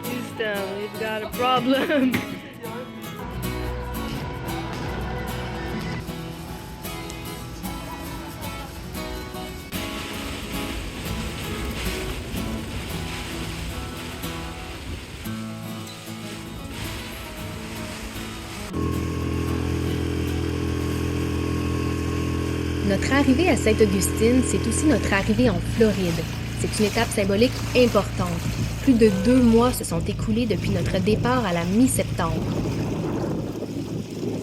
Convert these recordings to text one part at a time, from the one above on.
Houston, we've got a problem. Notre arrivée à Sainte-Augustine, c'est aussi notre arrivée en Floride. C'est une étape symbolique importante. Plus de 2 mois se sont écoulés depuis notre départ à la mi-septembre.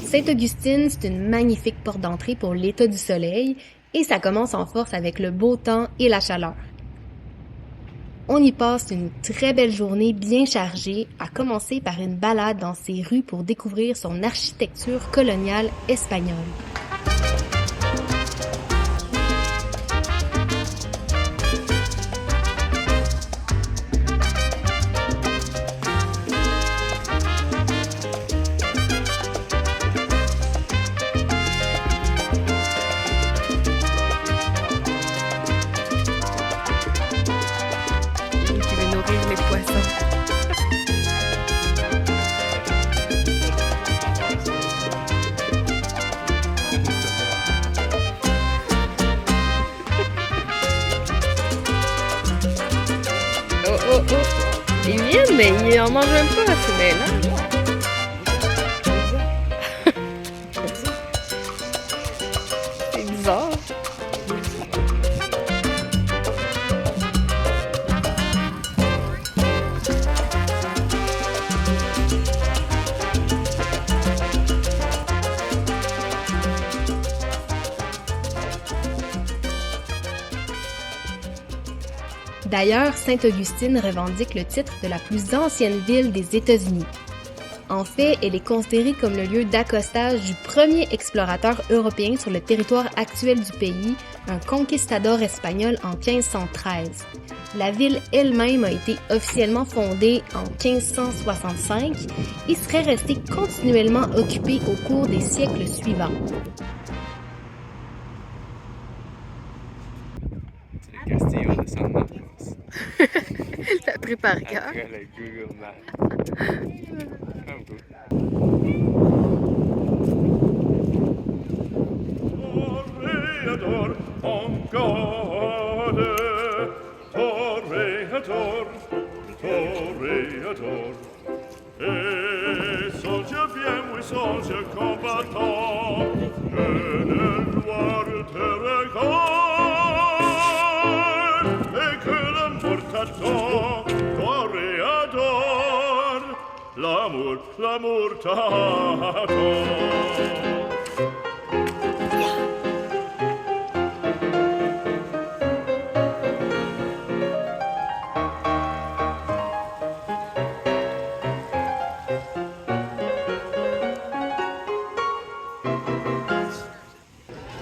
Sainte-Augustine, c'est une magnifique porte d'entrée pour l'État du Soleil et ça commence en force avec le beau temps et la chaleur. On y passe une très belle journée bien chargée, à commencer par une balade dans ses rues pour découvrir son architecture coloniale espagnole. Qui veut nourrir les poissons. Oh oh oh! Ils viennent, mais ils en mangent même pas, c'est mêlant. C'est bizarre. D'ailleurs, Sainte-Augustine revendique le titre de la plus ancienne ville des États-Unis. En fait, elle est considérée comme le lieu d'accostage du premier explorateur européen sur le territoire actuel du pays, un conquistador espagnol en 1513. La ville elle-même a été officiellement fondée en 1565 et serait restée continuellement occupée au cours des siècles suivants. C'est le Castillo de San Marcos. T'as pris par cœur. Après le Google Maps. Ah, cool. Toreador, on garde, toreador, toreador. Et soldier bien, oui, soldier combattant, que le gloire te regarde, et que l'amour t'attend, toreador, l'amour t'attend.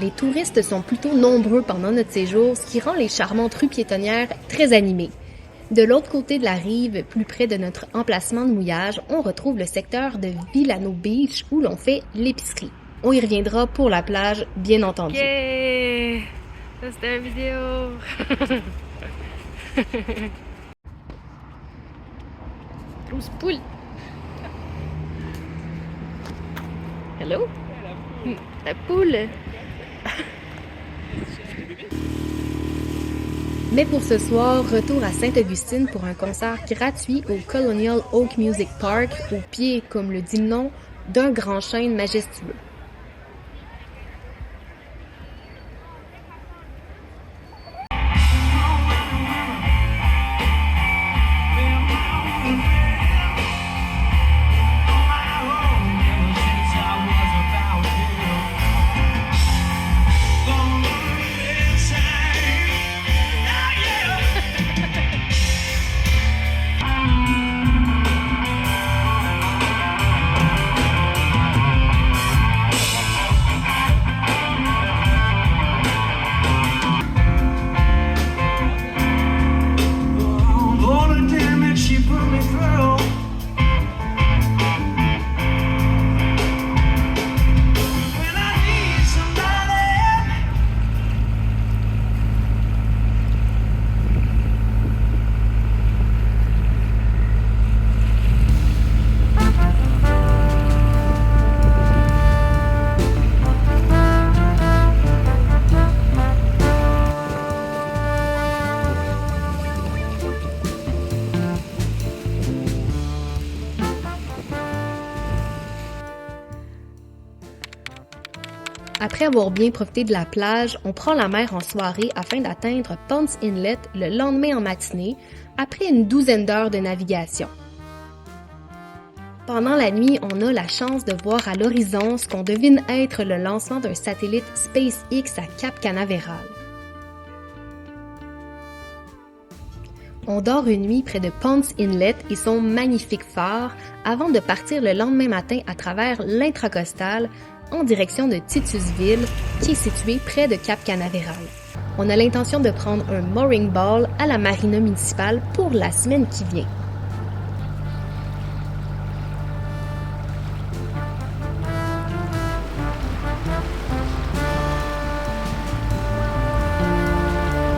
Les touristes sont plutôt nombreux pendant notre séjour, ce qui rend les charmantes rues piétonnières très animées. De l'autre côté de la rive, plus près de notre emplacement de mouillage, on retrouve le secteur de Villano Beach où l'on fait l'épicerie. On y reviendra pour la plage, bien entendu. Yeah! Ça, c'était une vidéo. Grosse poule. Hello? La poule. Mais pour ce soir, retour à Sainte-Augustine pour un concert gratuit au Colonial Oak Music Park, au pied, comme le dit le nom, d'un grand chêne majestueux. Après avoir bien profité de la plage, on prend la mer en soirée afin d'atteindre Ponce Inlet le lendemain en matinée, après une 12aine d'heures de navigation. Pendant la nuit, on a la chance de voir à l'horizon ce qu'on devine être le lancement d'un satellite SpaceX à Cap Canaveral. On dort une nuit près de Ponce Inlet et son magnifique phare avant de partir le lendemain matin à travers l'intracostal en direction de Titusville, qui est située près de Cap Canaveral. On a l'intention de prendre un mooring ball à la marina municipale pour la semaine qui vient.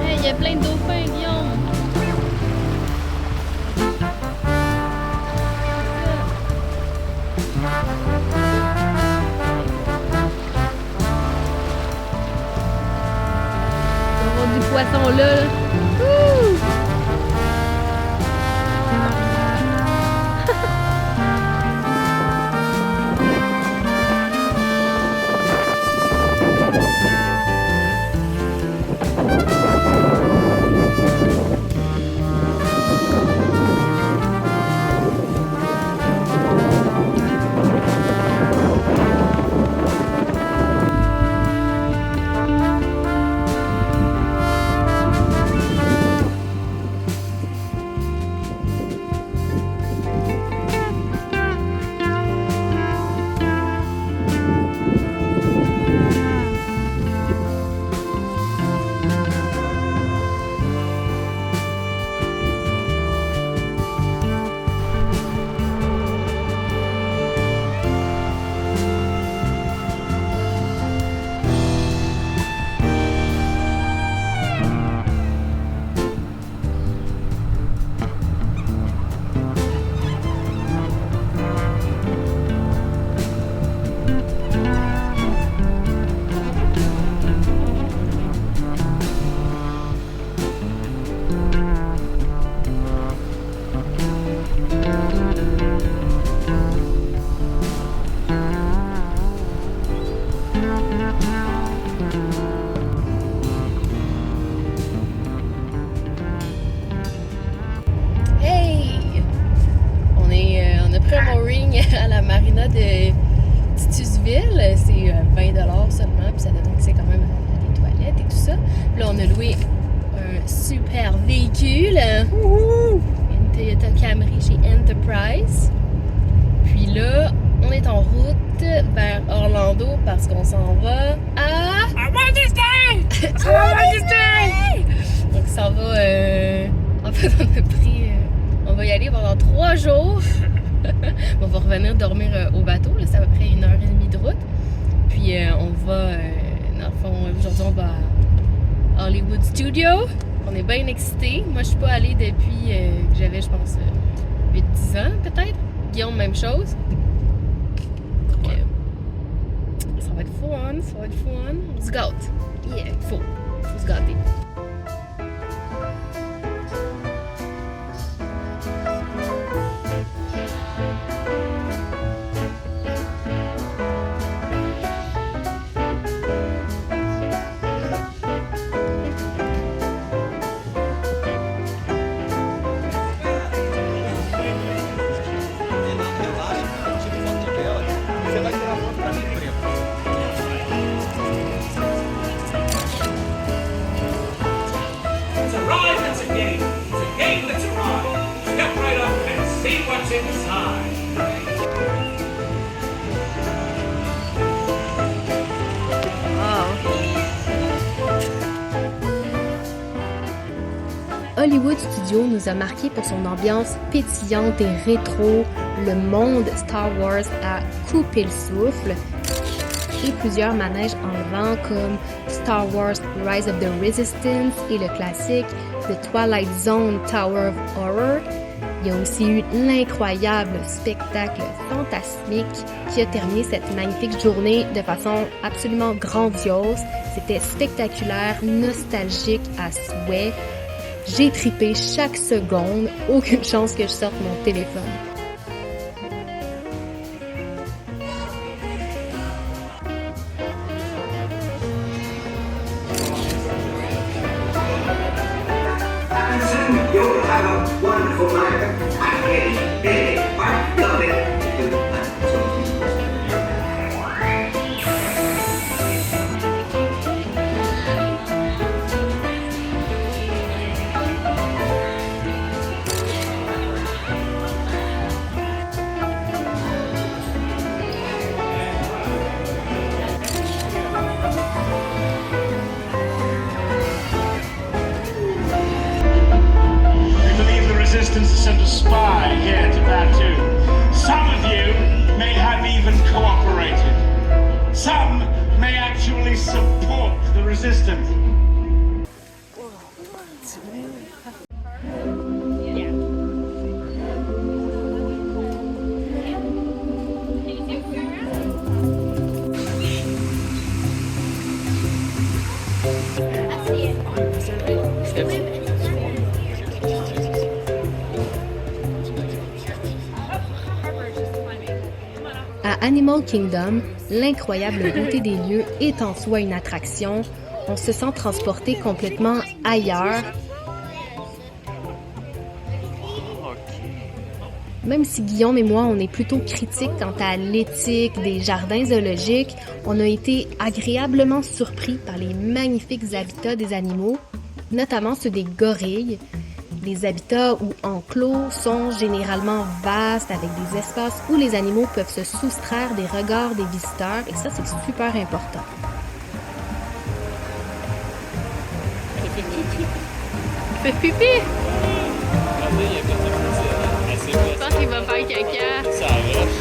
Hey, il y a plein de dauphins, Guillaume! Du poisson là. Ouh! à la marina de Titusville. C'est 20$ seulement, puis ça donne accès quand même à des toilettes et tout ça. Puis là, on a loué un super véhicule, une Toyota Camry chez Enterprise. Puis là, on est en route vers Orlando parce qu'on s'en va à Walt Disney! Donc ça va... en fait, on va y aller pendant 3 jours. On va revenir dormir au bateau. Là, c'est à peu près 1h30 de route. Puis on va... dans le fond, aujourd'hui, on va à Hollywood Studio. On est bien excités. Moi, je suis pas allée depuis que j'avais, je pense, 8-10 ans, peut-être. Guillaume, même chose. Ça va être fun, ça va être fun. On se gâte. Yeah, il faut se gâter. Hollywood Studio nous a marqué pour son ambiance pétillante et rétro, le monde Star Wars a coupé le souffle et plusieurs manèges enlevants comme Star Wars Rise of the Resistance et le classique The Twilight Zone Tower of Horror. Il y a aussi eu l'incroyable spectacle fantasmique qui a terminé cette magnifique journée de façon absolument grandiose. C'était spectaculaire, nostalgique à souhait. J'ai tripé chaque seconde, aucune chance que je sorte mon téléphone. À Animal Kingdom, l'incroyable beauté des lieux est en soi une attraction. On se sent transporté complètement ailleurs. Même si Guillaume et moi, on est plutôt critiques quant à l'éthique des jardins zoologiques, on a été agréablement surpris par les magnifiques habitats des animaux, notamment ceux des gorilles. Les habitats ou enclos sont généralement vastes avec des espaces où les animaux peuvent se soustraire des regards des visiteurs et ça, c'est super important. Fais pipi! Regardez, il y a pas de assez Je pense qu'il va faire caca. Ça arrache.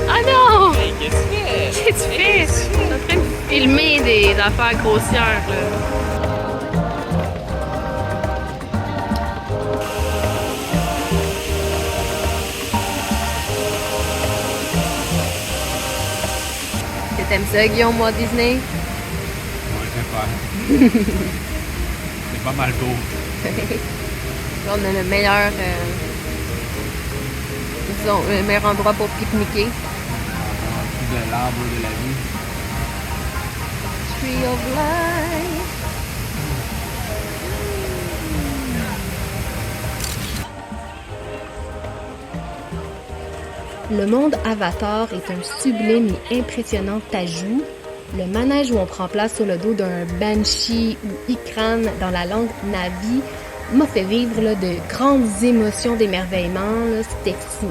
Ah non! Hey, qu'est-ce que tu fais? Qu'est-ce que tu fais? Je suis en train de filmer des affaires grossières, là. T'aimes ça, Guillaume, Walt Disney? Ouais, c'est pas. C'est pas mal beau. Là, on a le meilleur, disons, le meilleur endroit pour pique-niquer. De l'arbre de la vie. Tree of Life. Le monde Avatar est un sublime et impressionnant ajout. Le manège où on prend place sur le dos d'un Banshee ou Ikran dans la langue Na'vi m'a fait vivre là, de grandes émotions d'émerveillement. C'était fou.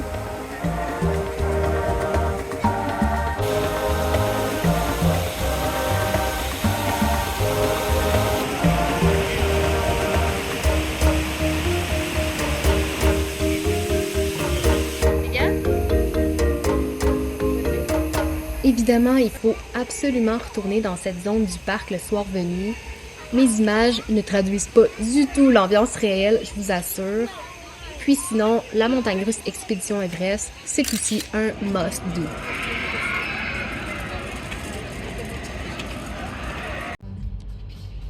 Évidemment, il faut absolument retourner dans cette zone du parc le soir venu. Mes images ne traduisent pas du tout l'ambiance réelle, je vous assure. Puis sinon, la montagne russe Expédition Everest, c'est aussi un must-do.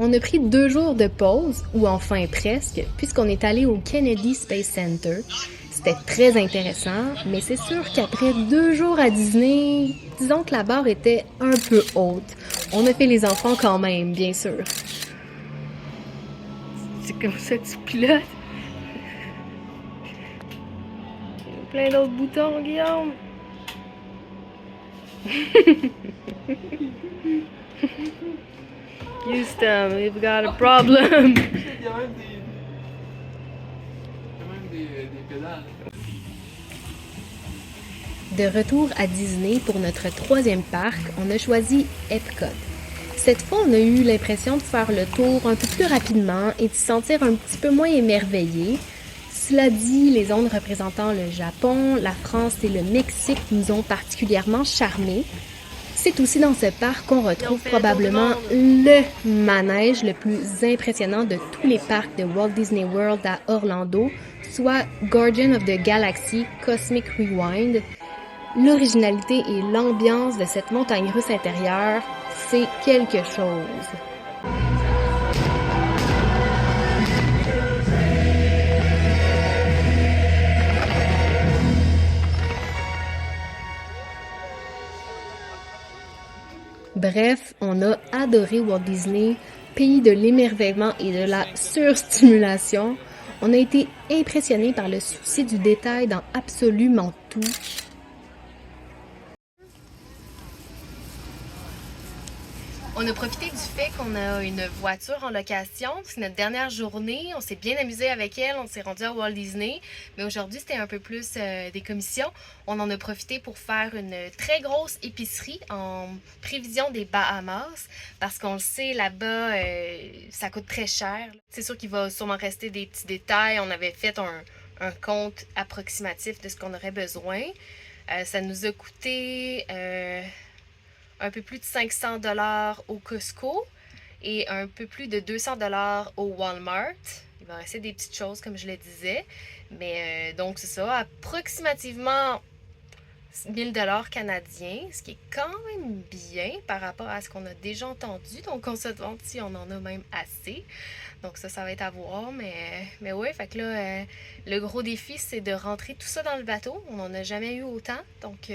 On a pris 2 jours de pause, ou enfin presque, puisqu'on est allé au Kennedy Space Center. C'était très intéressant, mais c'est sûr qu'après 2 jours à Disney, disons que la barre était un peu haute. On a fait les enfants quand même, bien sûr. C'est comme ça que tu pilotes. Il y a plein d'autres boutons, Guillaume. Houston, we've got a problem. Il y a même des pédales. De retour à Disney pour notre 3e parc, on a choisi Epcot. Cette fois, on a eu l'impression de faire le tour un peu plus rapidement et de se sentir un petit peu moins émerveillé. Cela dit, les zones représentant le Japon, la France et le Mexique nous ont particulièrement charmés. C'est aussi dans ce parc qu'on retrouve probablement le manège le plus impressionnant de tous les parcs de Walt Disney World à Orlando, soit Guardian of the Galaxy Cosmic Rewind. L'originalité et l'ambiance de cette montagne russe intérieure, c'est quelque chose. Bref, on a adoré Walt Disney, pays de l'émerveillement et de la surstimulation. On a été impressionnés par le souci du détail dans absolument tout. On a profité du fait qu'on a une voiture en location. C'est notre dernière journée. On s'est bien amusé avec elle. On s'est rendu à Walt Disney. Mais aujourd'hui, c'était un peu plus des commissions. On en a profité pour faire une très grosse épicerie en prévision des Bahamas. Parce qu'on le sait, là-bas, ça coûte très cher. C'est sûr qu'il va sûrement rester des petits détails. On avait fait un compte approximatif de ce qu'on aurait besoin. Ça nous a coûté... un peu plus de 500 $ au Costco et un peu plus de 200 $ au Walmart. Il va rester des petites choses, comme je le disais. Mais donc, c'est ça. Approximativement $1000 canadiens, ce qui est quand même bien par rapport à ce qu'on a déjà entendu. Donc, on se demande si on en a même assez. Donc, ça va être à voir. Mais ouais, fait que là, le gros défi, c'est de rentrer tout ça dans le bateau. On n'en a jamais eu autant. Donc,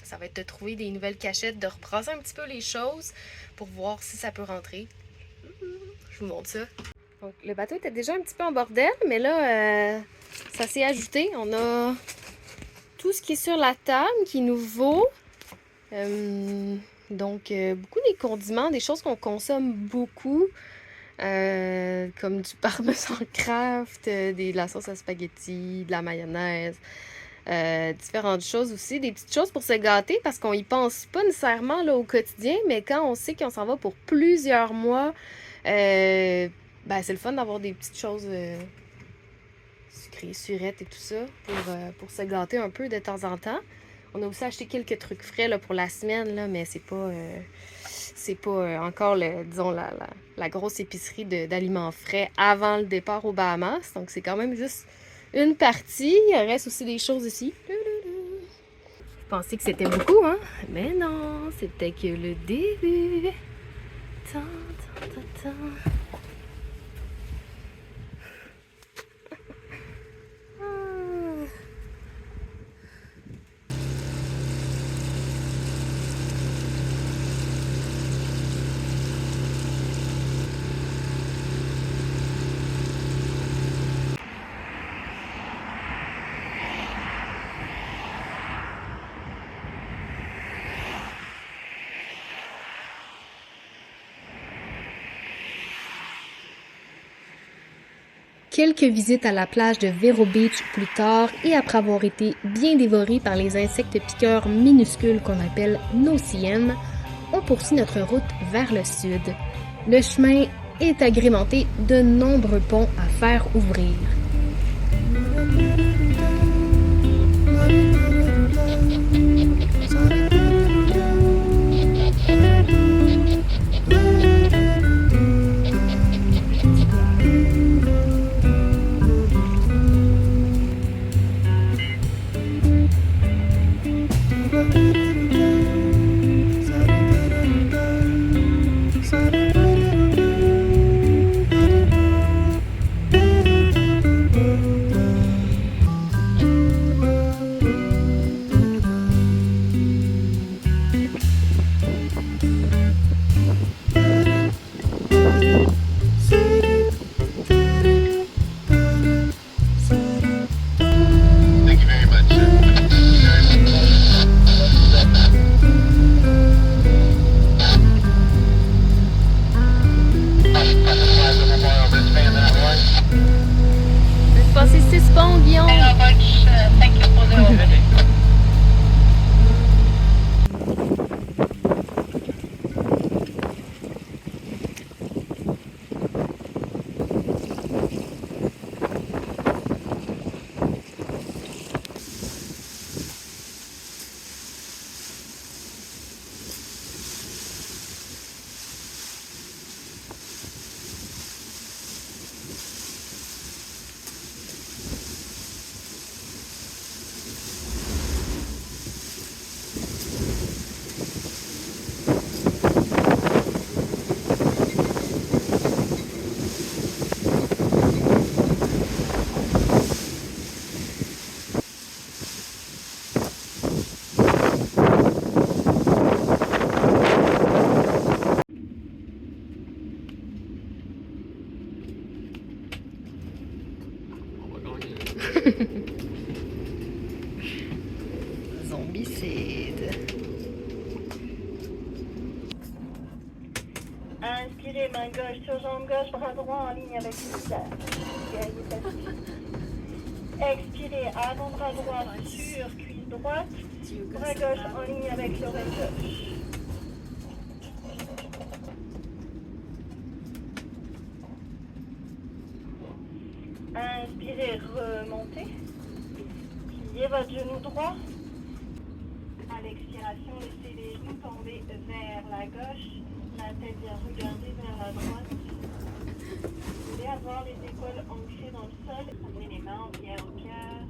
ça va être de trouver des nouvelles cachettes, de rebrasser un petit peu les choses pour voir si ça peut rentrer. Je vous montre ça. Donc, le bateau était déjà un petit peu en bordel, mais là, ça s'est ajouté. On a tout ce qui est sur la table qui est nouveau. Donc, beaucoup des condiments, des choses qu'on consomme beaucoup, comme du parmesan craft, de la sauce à spaghetti, de la mayonnaise, différentes choses aussi, des petites choses pour se gâter parce qu'on y pense pas nécessairement là, au quotidien, mais quand on sait qu'on s'en va pour plusieurs mois, ben, c'est le fun d'avoir des petites choses sucrées, surettes et tout ça pour se gâter un peu de temps en temps. On a aussi acheté quelques trucs frais là, pour la semaine, là, mais c'est pas encore disons, la grosse épicerie d'aliments frais avant le départ aux Bahamas. Donc c'est quand même juste une partie. Il reste aussi des choses ici. Je pensais que c'était beaucoup, hein? Mais non, c'était que le début. Quelques visites à la plage de Vero Beach plus tard et après avoir été bien dévorés par les insectes piqueurs minuscules qu'on appelle nausiens, on poursuit notre route vers le sud. Le chemin est agrémenté de nombreux ponts à faire ouvrir. Zombicide. Inspirez, main gauche sur jambe gauche, bras droit en ligne avec le visage. Expirez, avant-bras droit sur cuisse droite, bras gauche en ligne avec l'oreille gauche. Inspirez, remontez. Pliez votre genou droit. À l'expiration, laissez les genoux tomber vers la gauche. La tête vient regarder vers la droite. Vous voulez avoir les épaules ancrées dans le sol. Amenez les mains en pierre au cœur.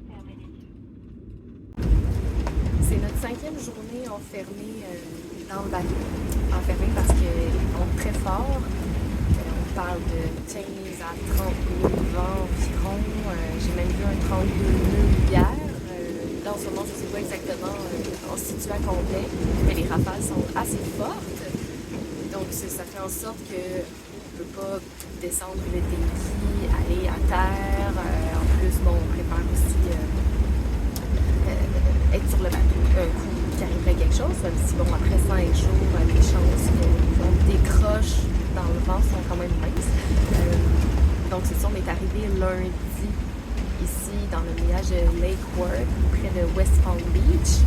Fermez les yeux. 5e journée enfermée dans le bateau. Enfermée parce qu'il vente très fort. On parle de 15 à 30 000 vents environ. J'ai même vu un 32 nœuds hier. Là, en ce moment, je ne sais pas exactement en situe à combien, mais les rafales sont assez fortes. Donc, ça fait en sorte qu'on ne peut pas descendre le débit, aller à terre. En plus, bon, on prépare aussi être sur le bateau un coup qu'il arriverait quelque chose, même si, bon, après 5 jours, les chances qu'on décroche dans le vent sont quand même minces. Donc, c'est ça, on est arrivé lundi ici dans le village de Lake Worth, près de West Palm Beach.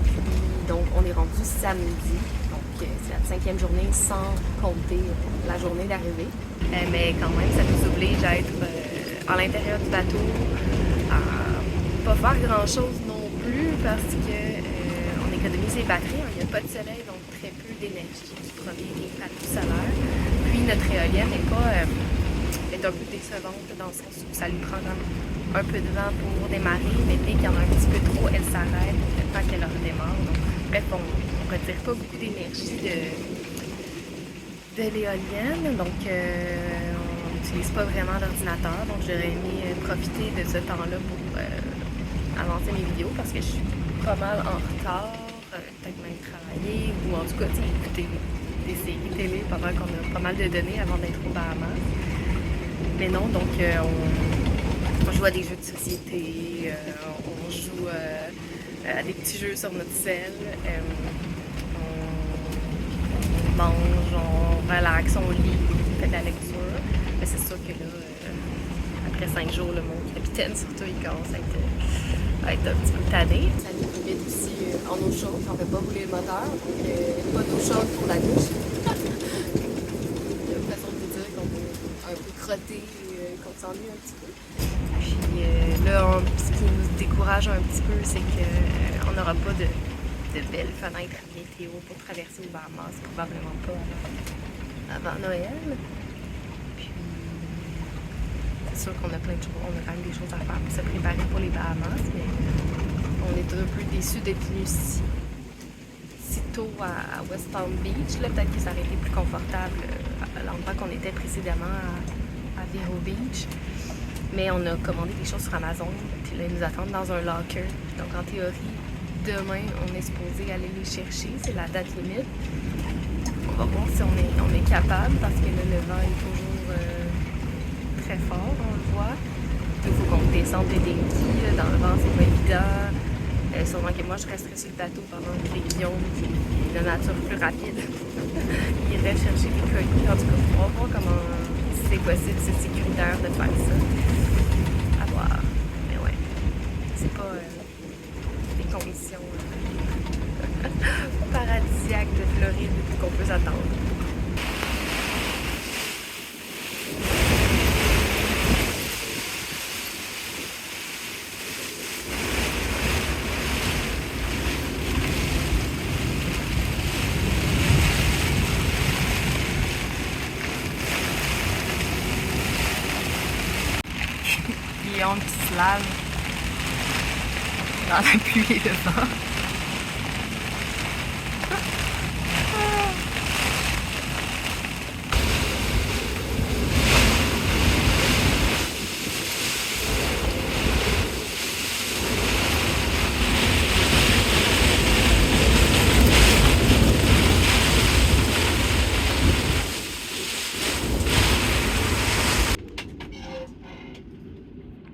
Puis, donc, on est rendu samedi. Donc, c'est la 5e journée sans compter la journée d'arrivée. Mais quand même, ça nous oblige à être à l'intérieur du bateau, à pas faire grand-chose non plus parce que on économise les batteries. Il n'y a pas de soleil, donc très peu d'énergie qui provient des panneaux solaires. Puis, notre éolienne est un peu décevante dans le sens où ça lui prend un peu de vent pour démarrer, mais dès qu'il y en a un petit peu trop, elle s'arrête le temps qu'elle redémarre. Donc, bref, on ne retire pas beaucoup d'énergie de l'éolienne, donc on n'utilise pas vraiment d'ordinateur. Donc, j'aurais aimé profiter de ce temps-là pour avancer mes vidéos parce que je suis pas mal en retard, peut-être même travailler ou en tout cas écouter des séries télé pendant qu'on a pas mal de données avant d'être au Bahamas. Mais non, donc on joue à des jeux de société, on joue à des petits jeux sur notre sel, on mange, on relaxe, on lit, on fait de la lecture. Mais c'est sûr que là, après 5 jours, mon capitaine surtout, il commence à être un petit peu tanné. Ça nous limite aussi en eau chaude, on ne fait pas rouler le moteur, donc pas d'eau chaude pour la douche. Un peu crotté et qu'on s'ennuie un petit peu. Puis là, ce qui nous décourage un petit peu, c'est qu'on n'aura pas de belles fenêtres météo pour traverser au Bahamas, probablement pas avant Noël. Puis c'est sûr qu'on a plein de choses, on a quand même des choses à faire pour se préparer pour les Bahamas, mais on est un peu déçus d'être venus si tôt à West Palm Beach. Là, peut-être que ça aurait été plus confortable à l'endroit qu'on était précédemment à Vero Beach. Mais on a commandé des choses sur Amazon, puis là, ils nous attendent dans un locker. Donc, en théorie, demain, on est supposé aller les chercher. C'est la date limite. On va voir si on est capable, parce que là, le vent est toujours très fort, on le voit. Il faut qu'on descende des débits. Dans le vent, c'est pas évident. Sûrement que moi, je resterai sur le bateau pendant que les guillons, de nature plus rapide, iraient chercher les colis. En tout cas, on va voir comment c'est possible, c'est sécuritaire de faire ça. À voir. Mais ouais, c'est pas des conditions paradisiaques de Floride qu'on peut s'attendre. Guillaume qui se lave dans la pluie et le vent.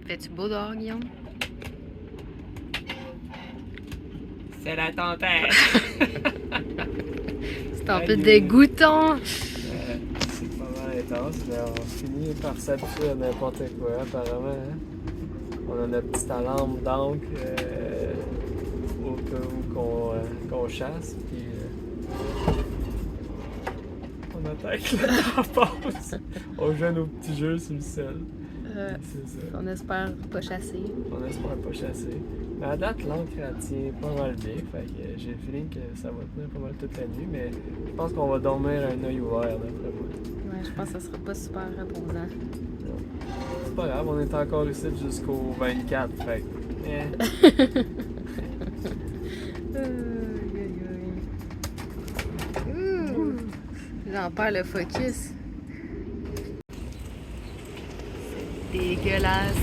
Fais-tu beau dehors, Guillaume? C'est la tempête! C'est un peu dégoûtant. C'est pas mal intense, mais on finit par s'habituer à n'importe quoi, apparemment. Hein? On a notre petite alarme d'encre au cas où qu'on chasse, puis on attend que le temps passe. On joue à nos petits jeux sur le sel. C'est ça. On espère pas chasser. On espère pas chasser. Mais à date, l'encre elle tient pas mal bien. Fait que j'ai le feeling que ça va tenir pas mal toute la nuit. Mais je pense qu'on va dormir un œil ouvert d'après moi. Ouais, je pense que ça sera pas super reposant. C'est pas grave, on est encore ici jusqu'au 24. Fait que, J'en perds le focus. C'est dégueulasse.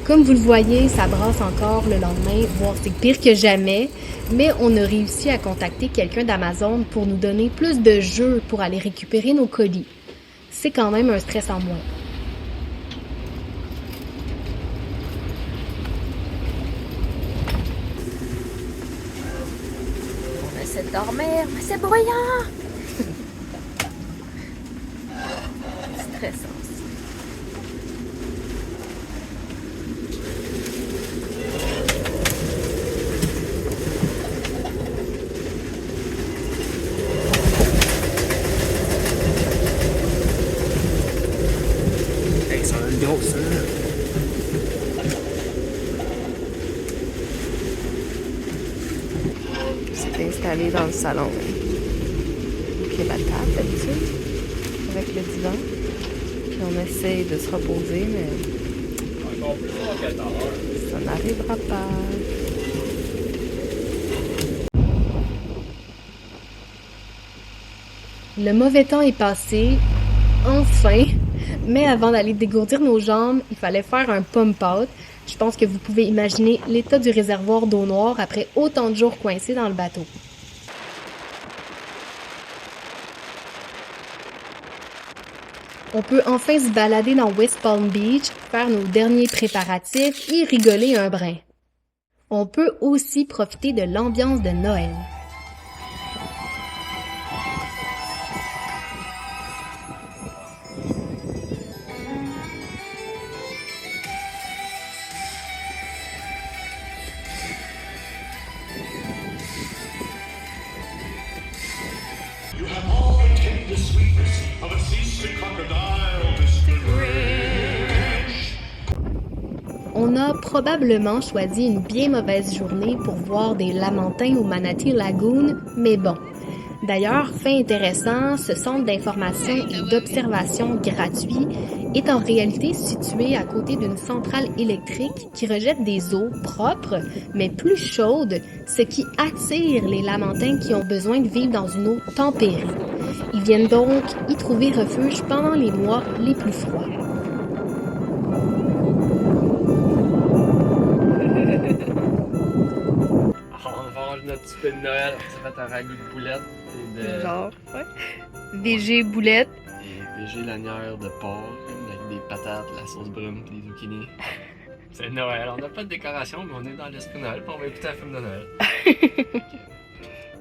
Comme vous le voyez, ça brasse encore le lendemain, voire c'est pire que jamais, mais on a réussi à contacter quelqu'un d'Amazon pour nous donner plus de jeux pour aller récupérer nos colis. C'est quand même un stress en moins. On essaie de dormir, mais c'est bruyant! Stressant. Hey, ça a une grosse, C'est installé dans le salon. Donc, il y a la table d'habitude, avec le divan. Puis on essaye de se reposer, mais Encore plus fort qu'à tout à l'heure. ça n'arrivera pas. Le mauvais temps est passé, enfin, mais avant d'aller dégourdir nos jambes, il fallait faire un pump-out. Je pense que vous pouvez imaginer l'état du réservoir d'eau noire après autant de jours coincés dans le bateau. On peut enfin se balader dans West Palm Beach, faire nos derniers préparatifs et rigoler un brin. On peut aussi profiter de l'ambiance de Noël. You have all the tender sweetness of a seasick crocodile, Mr. Grinch. On a probablement choisi une bien mauvaise journée pour voir des lamantins au Manatee Lagoon, mais bon. D'ailleurs, fait intéressant, ce centre d'information et d'observation gratuit est en réalité situé à côté d'une centrale électrique qui rejette des eaux propres, mais plus chaudes, ce qui attire les lamantins qui ont besoin de vivre dans une eau tempérée. Ils viennent donc y trouver refuge pendant les mois les plus froids. On mange notre souper de Noël. On s'est fait un ragoût de boulettes et de... Genre, ouais. VG boulette. Des végé lanières de porc avec des patates, la sauce brune, des zucchini. C'est Noël. On n'a pas de décoration, mais on est dans l'esprit de Noël. Puis on va écouter un film de Noël.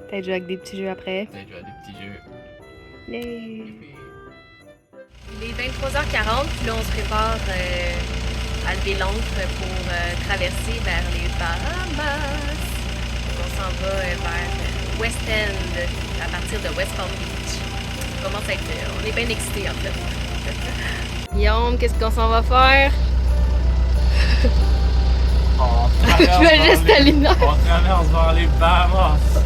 Peut-être jouer avec des petits jeux après. Peut-être jouer à des petits jeux. Yay. Il est 23h40, puis là on se prépare à lever l'ancre pour traverser vers les Bahamas. On s'en va vers West End, à partir de West Palm Beach. On commence à être, on est bien excités en fait. Guillaume, qu'est-ce qu'on s'en va faire? Je vais juste aller On traverse vers les Bahamas.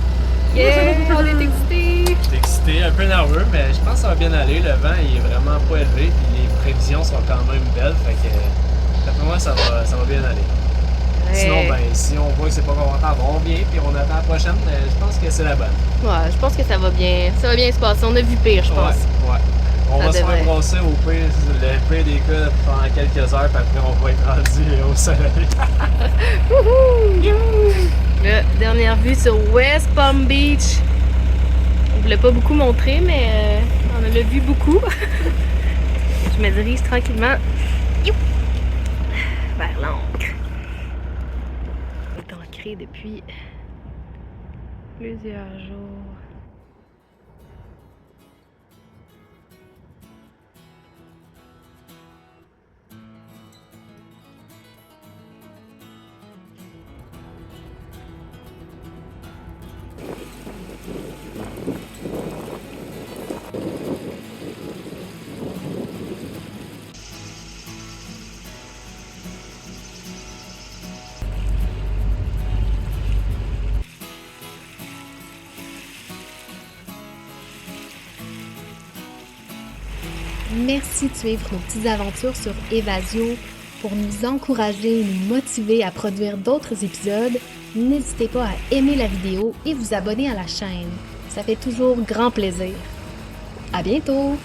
Yeah, on est excités! Je suis excité, un peu nerveux, mais je pense que ça va bien aller. Le vent il est vraiment pas élevé, puis les prévisions sont quand même belles, fait que d'après moi ça va bien aller. Ouais. Sinon, ben si on voit que c'est pas confortable, on vient puis on attend la prochaine, mais je pense que c'est la bonne. Ouais, je pense que ça va bien se passer. On a vu pire, je pense. Ouais. On Ça va se devrait. faire brasser au pire, le pire des cas pendant quelques heures, puis après on va être rendu au soleil. Là, dernière vue sur West Palm Beach. On voulait pas beaucoup montrer, mais on en a vu beaucoup. Je me dirige tranquillement vers l'ancre. On est ancré depuis plusieurs jours. Merci de suivre nos petites aventures sur Evasio. Pour nous encourager et nous motiver à produire d'autres épisodes, n'hésitez pas à aimer la vidéo et vous abonner à la chaîne. Ça fait toujours grand plaisir. À bientôt!